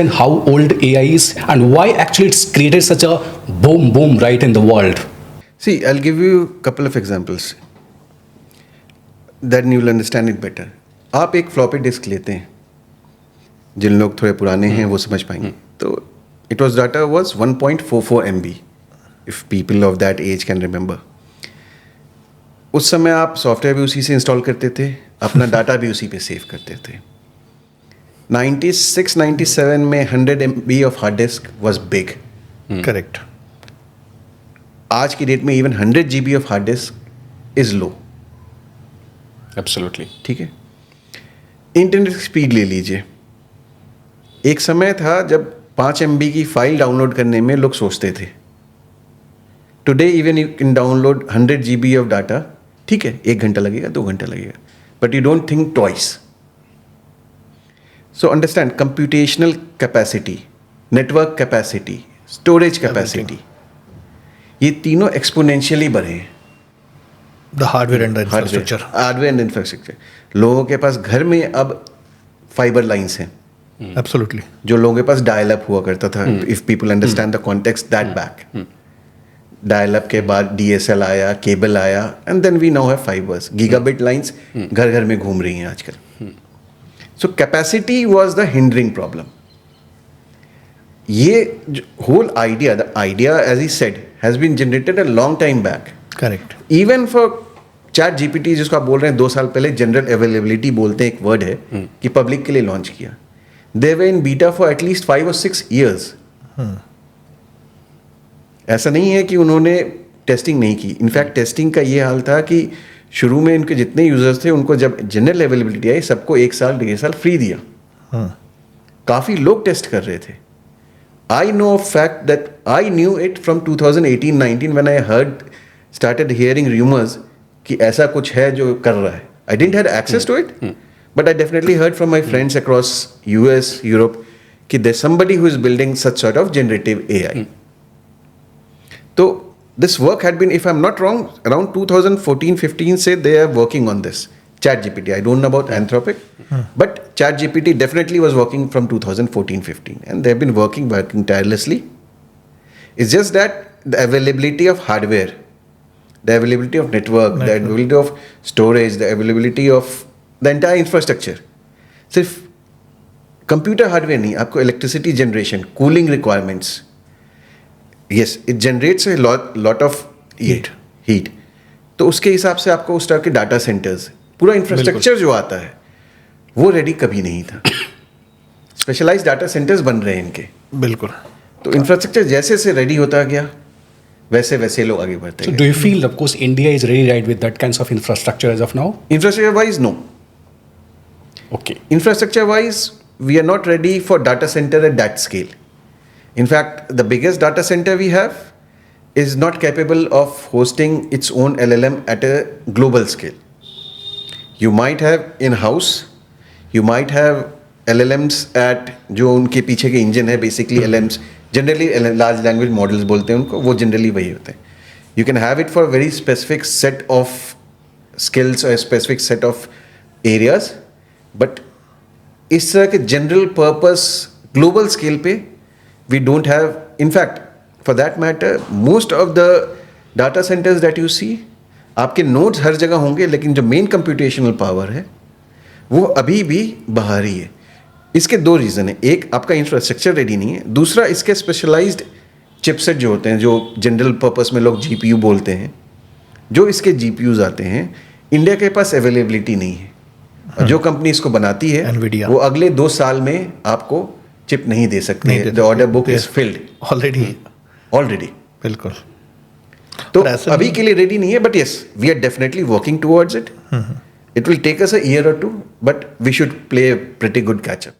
And how old AI is and why actually it's created such a boom right in the world. See, I'll give you a couple of examples. Then you will understand it better. आप एक floppy disk लेते हैं, जिन लोग थोड़े पुराने हैं वो समझ पाएंगे. तो it was data was 1.44 MB, if people of that age can remember. उस समय आप सॉफ्टवेयर भी उसी से इंस्टॉल करते थे, अपना डाटा भी उसी पे सेव करते थे. 96-97 में 100 MB of hard disk was big. Correct. आज की डेट में even 100 GB of hard disk is low. Absolutely. ठीक है. इंटरनेट स्पीड ले लीजिए. एक समय था जब 5 MB की फाइल डाउनलोड करने में लोग सोचते थे. Today even you can download 100 GB of data. ठीक है, 1 घंटा लगेगा, 2 घंटा लगेगा, but you don't think twice. So understand computational capacity, network capacity, storage capacity. ये तीनों exponentially बढ़े हैं. The hardware and infrastructure. Hardware and infrastructure. लोगों के पास घर में अब फाइबर लाइंस हैं. एब्सोल्युटली. जो लोगों के पास डायल अप हुआ करता था. If people understand the context that back. Dial up के बाद DSL आया, केबल आया, and then we now have fibres. Gigabit lines घर घर में घूम रही हैं आजकल. So capacity was the hindering problem. ये whole idea, the idea as he said, has been generated a long time back. Correct. Even for ChatGPT जिसको आप बोल रहे हैं 2 साल पहले जनरल अवेलेबिलिटी बोलते हैं, एक वर्ड है कि पब्लिक के लिए लॉन्च किया. They were in beta for at least 5 or 6 years. ऐसा नहीं है कि उन्होंने टेस्टिंग नहीं की. इनफैक्ट टेस्टिंग का ये हाल था कि शुरू में इनके जितने यूजर्स थे उनको जब जनरल अवेलेबिलिटी आई सबको 1 साल 1.5 साल फ्री दिया. काफ़ी लोग टेस्ट कर रहे थे. I know of fact that I knew it from 2018-19 when I started hearing rumours कि ऐसा कुछ है जो कर रहा है. I didn't have access to it, but I definitely heard from my friends across US, Europe कि there somebody who is building such sort of generative AI. तो this work had been, if I'm not wrong, around 2014-15 say they are working on this. ChatGPT, I don't know about Anthropic, but ChatGPT definitely was working from 2014-15 and they've been working tirelessly. It's just that the availability of hardware, the availability of network, the availability of storage, the availability of the entire infrastructure. सिर्फ computer hardware नहीं, आपको electricity generation, cooling requirements. Yes, it generates a lot of heat. तो उसके हिसाब से आपको उस तरह के डाटा सेंटर्स, पूरा इंफ्रास्ट्रक्चर जो आता है वो रेडी कभी नहीं था. स्पेशलाइज्ड डाटा सेंटर्स बन रहे हैं इनके. बिल्कुल. तो इंफ्रास्ट्रक्चर जैसे से रेडी होता गया वैसे वैसे लोग आगे बढ़ते So गए. do you feel, of course, India is ready right with that kinds of infrastructure as of now? Infrastructure wise, no. Okay. Infrastructure wise, we are not ready for data center at that scale. In fact, the biggest data center we have is not capable of hosting its own LLM at a global scale. You might have in-house, you might have LLMs at जो उनके पीछे के engine है, basically LLMs, generally large language models बोलते हैं उनको, वो generally वही होते हैं. You can have it for a very specific set of skills or a specific set of areas, but इस तरह के general purpose global scale पे we don't have. In fact, for that matter, most of the data centers that you see, आपके nodes हर जगह होंगे लेकिन जो main computational power है वो अभी भी बाहर ही है. इसके 2 रीज़न है. एक, आपका इंफ्रास्ट्रक्चर रेडी नहीं है. दूसरा, इसके स्पेशलाइज्ड चिपसेट जो होते हैं, जो जनरल पर्पस में लोग GPU बोलते हैं, जो इसके GPUs आते हैं, इंडिया के पास अवेलेबिलिटी नहीं है. और जो कंपनी इसको बनाती है Nvidia, वो अगले 2 साल में आपको चिप नहीं दे सकते. The order book is filled already. बिल्कुल. तो अभी के लिए रेडी नहीं है, but yes, we are definitely working towards it. It will take us a year or 2, but we should play pretty good catch up.